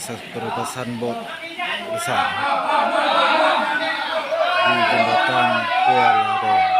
proses peretasan bot besar di jembatan Kuala Roa.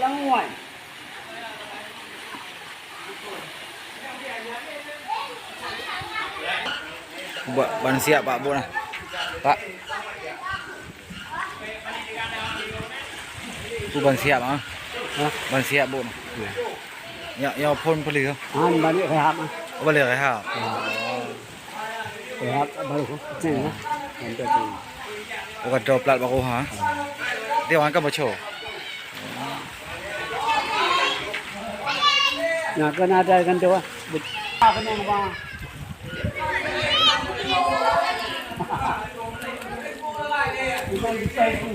Alang ngoài. Ban siap Pak Bu nah. Pak. Bu ban siap ah. Ban siap Bu nah. Yaพ่นผลิตครับ Balik rehat. เอาไปเลยครับ Rehat balik ko. Sini na. Nanti tu. แล้วก็ดรอปลัดบอกฮะเดี๋ยววันก็มาโชว์ Nah, kena ada kan tu. Kena apa? Bukan bisa itu.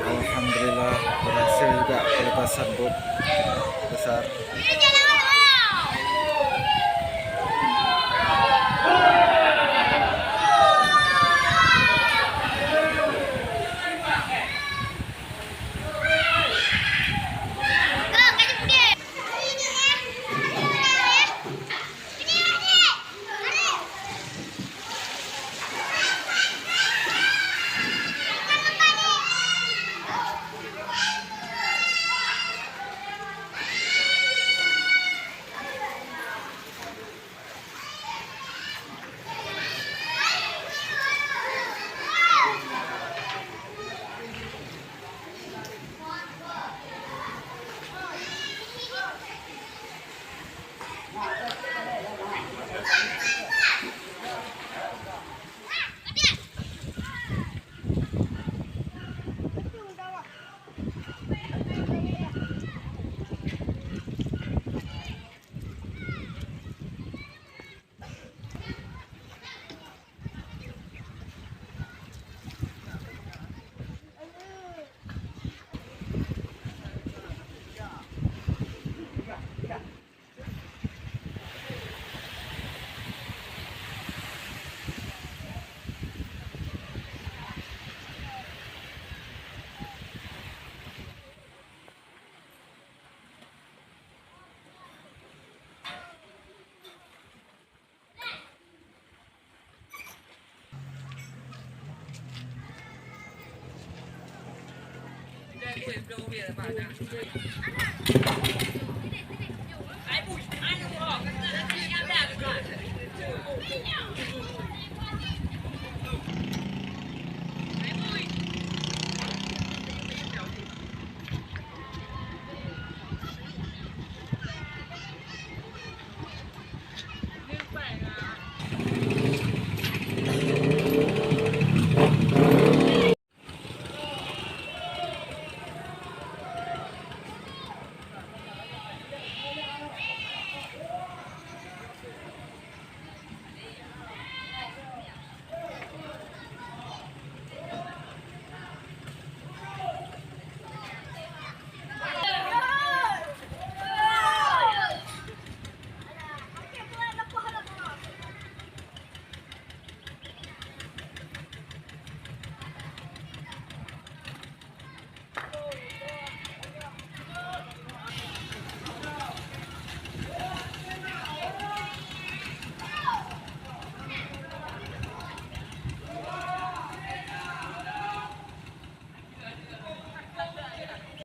Alhamdulillah berhasil juga pelepasan bot besar. Hãy subscribe cho kênh Ghiền Mì Gõ để không bỏ lỡ những video hấp dẫn.